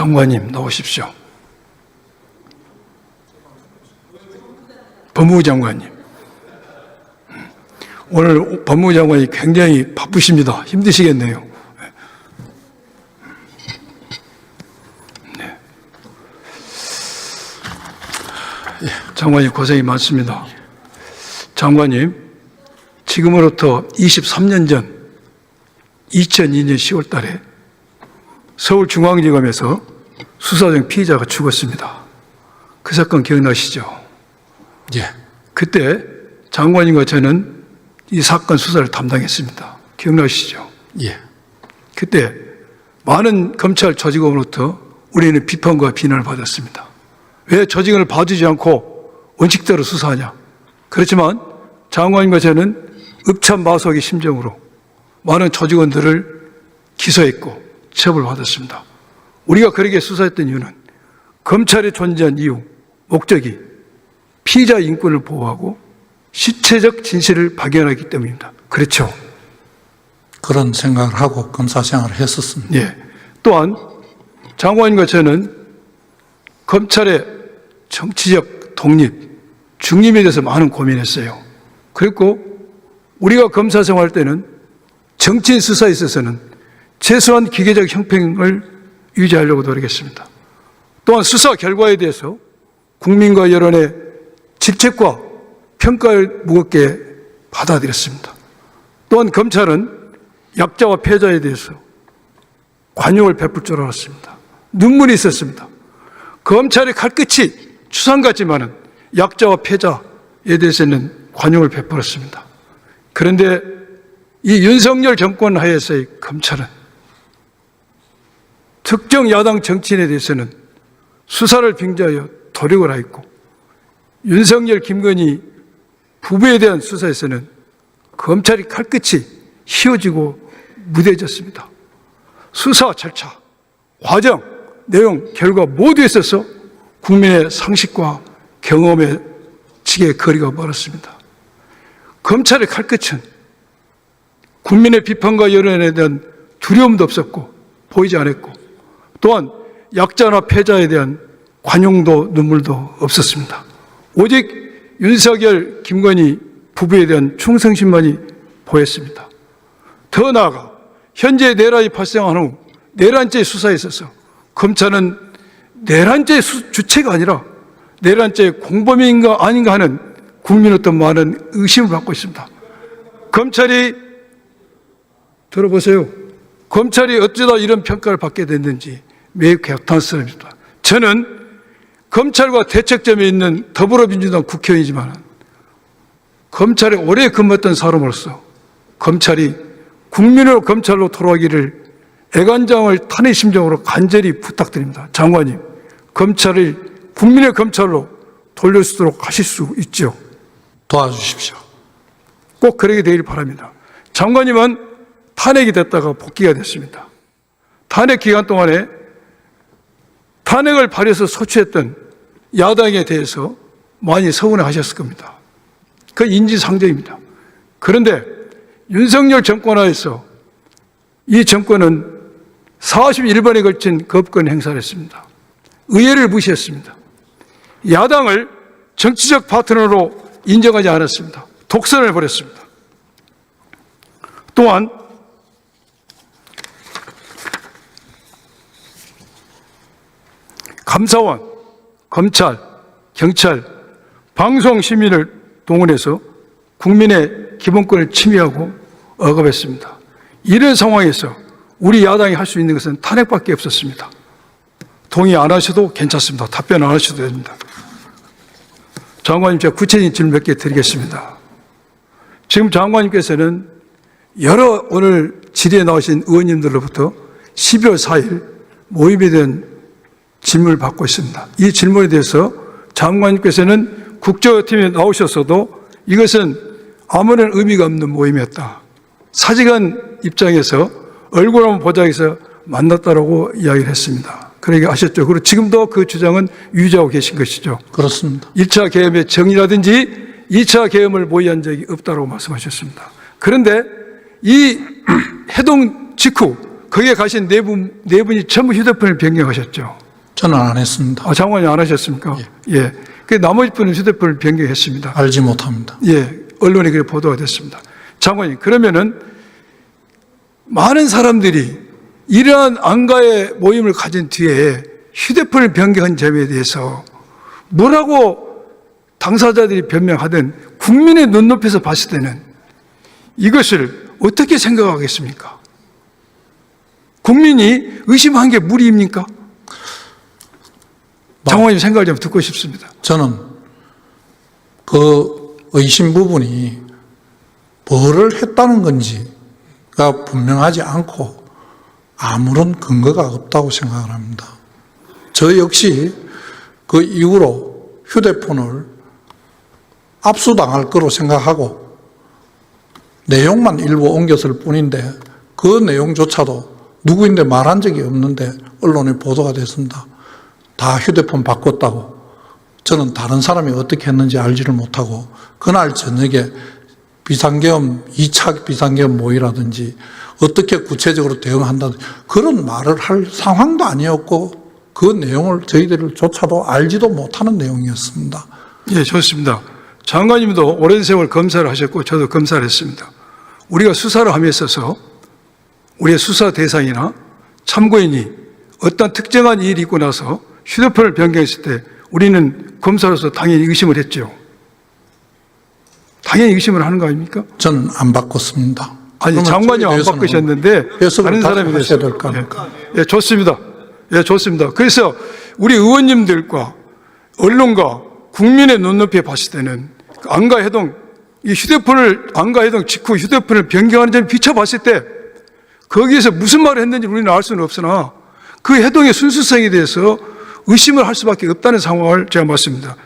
장관님 나오십시오. 법무부 장관님. 오늘 법무부 장관이 굉장히 바쁘십니다. 힘드시겠네요. 네. 장관님 고생이 많습니다. 장관님, 지금으로부터 23년 전 2002년 10월 달에 서울중앙지검에서 수사 중 피의자가 죽었습니다. 그 사건 기억나시죠? 예. 그때 장관님과 저는 이 사건 수사를 담당했습니다. 기억나시죠? 예. 그때 많은 검찰 조직원으로부터 우리는 비판과 비난을 받았습니다. 왜 조직원을 봐주지 않고 원칙대로 수사하냐? 그렇지만 장관님과 저는 읍참마속의 심정으로 많은 조직원들을 기소했고 처벌받았습니다. 우리가 그렇게 수사했던 이유는 검찰이 존재한 이유, 목적이 피의자 인권을 보호하고 실체적 진실을 발견하기 때문입니다. 그렇죠? 그런 생각을 하고 검사 생활을 했었습니다. 예. 또한 장관님과 저는 검찰의 정치적 독립, 중립에 대해서 많은 고민했어요. 그리고 우리가 검사 생활할 때는 정치인 수사에 있어서는 최소한 기계적 형평을 유지하려고 노력했습니다. 또한 수사 결과에 대해서 국민과 여론의 질책과 평가를 무겁게 받아들였습니다. 또한 검찰은 약자와 패자에 대해서 관용을 베풀 줄 알았습니다. 눈물이 있었습니다. 검찰의 칼끝이 추상 같지만은 약자와 패자에 대해서는 관용을 베풀었습니다. 그런데 이 윤석열 정권 하에서의 검찰은 특정 야당 정치인에 대해서는 수사를 빙자하여 도력을 하였고 윤석열, 김건희 부부에 대한 수사에서는 검찰이 칼끝이 휘어지고 무뎌졌습니다. 수사 절차, 과정, 내용, 결과 모두에 있어서 국민의 상식과 경험의 지게 거리가 멀었습니다. 검찰의 칼끝은 국민의 비판과 여론에 대한 두려움도 없었고 보이지 않았고 또한 약자나 패자에 대한 관용도 눈물도 없었습니다. 오직 윤석열, 김건희 부부에 대한 충성심만이 보였습니다. 더 나아가 현재 내란이 발생한 후 내란죄 수사에 있어서 검찰은 내란죄 주체가 아니라 내란죄 공범인가 아닌가 하는 국민으로부터 많은 의심을 받고 있습니다. 검찰이 들어보세요. 검찰이 어쩌다 이런 평가를 받게 됐는지 매우 개탄스럽습니다. 저는 검찰과 대척점에 있는 더불어민주당 국회의원이지만 검찰에 오래 근무했던 사람으로서 검찰이 국민의 검찰로 돌아가기를 애간장을 탄의 심정으로 간절히 부탁드립니다. 장관님, 검찰을 국민의 검찰로 돌려주도록 하실 수 있죠. 도와주십시오. 꼭 그러게 되길 바랍니다. 장관님은 탄핵이 됐다가 복귀가 됐습니다. 탄핵 기간 동안에 탄핵을 발의해서 소추했던 야당에 대해서 많이 서운해하셨을 겁니다. 그 인지상정입니다. 그런데 윤석열 정권 하에서 이 정권은 41번에 걸친 거부권 행사를 했습니다. 의회를 무시했습니다. 야당을 정치적 파트너로 인정하지 않았습니다. 독선을 벌였습니다. 또한 감사원, 검찰, 경찰, 방송 시민을 동원해서 국민의 기본권을 침해하고 억압했습니다. 이런 상황에서 우리 야당이 할 수 있는 것은 탄핵밖에 없었습니다. 동의 안 하셔도 괜찮습니다. 답변 안 하셔도 됩니다. 장관님, 제가 구체적인 질문 몇 개 드리겠습니다. 지금 장관님께서는 여러 오늘 질의에 나오신 의원님들로부터 12월 4일 모임에 대한 질문을 받고 있습니다. 이 질문에 대해서 장관님께서는 국정팀에 나오셨어도 이것은 아무런 의미가 없는 모임이었다. 사직한 입장에서 얼굴 한번 보자 해서 만났다라고 이야기를 했습니다. 그러게 아셨죠? 그리고 지금도 그 주장은 유지하고 계신 것이죠. 그렇습니다. 1차 계엄의 정의라든지 2차 계엄을 모의한 적이 없다고 말씀하셨습니다. 그런데 이 해동 직후 거기에 가신 네 분이 전부 휴대폰을 변경하셨죠. 저는 안 했습니다. 장관님 안 하셨습니까? 예. 그 나머지 분은 휴대폰을 변경했습니다. 알지 못합니다. 예. 언론에 그렇게 보도가 됐습니다. 장관님, 그러면은 많은 사람들이 이러한 안가의 모임을 가진 뒤에 휴대폰을 변경한 점에 대해서 뭐라고 당사자들이 변명하든 국민의 눈높이에서 봤을 때는 이것을 어떻게 생각하겠습니까? 국민이 의심한 게 무리입니까? 장관님 생각을 좀 듣고 싶습니다. 저는 그 의심 부분이 뭐를 했다는 건지가 분명하지 않고 아무런 근거가 없다고 생각을 합니다. 저 역시 그 이후로 휴대폰을 압수당할 거로 생각하고 내용만 일부 옮겼을 뿐인데 그 내용조차도 누구인데 말한 적이 없는데 언론에 보도가 됐습니다. 다 휴대폰 바꿨다고. 저는 다른 사람이 어떻게 했는지 알지를 못하고 그날 저녁에 비상계엄, 2차 비상계엄 모의라든지 어떻게 구체적으로 대응한다든지 그런 말을 할 상황도 아니었고 그 내용을 저희들조차도 알지도 못하는 내용이었습니다. 예, 좋습니다. 장관님도 오랜 세월 검사를 하셨고 저도 검사를 했습니다. 우리가 수사를 함에 있어서 우리의 수사 대상이나 참고인이 어떤 특정한 일이 있고 나서 휴대폰을 변경했을 때 우리는 검사로서 당연히 의심을 했죠. 당연히 의심을 하는 거 아닙니까? 저는 안 바꿨습니다. 아니, 장관님 안 바꾸셨는데 다른 사람이 하셔야 될 거 됐어요. 아닙니까? 예, 좋습니다. 예, 좋습니다. 그래서 우리 의원님들과 언론과 국민의 눈높이에 봤을 때는 안가해동, 이 휴대폰을 안가해동 직후 휴대폰을 변경하는 점을 비춰봤을 때 거기에서 무슨 말을 했는지 우리는 알 수는 없으나 그 해동의 순수성에 대해서 의심을 할 수밖에 없다는 상황을 제가 봤습니다.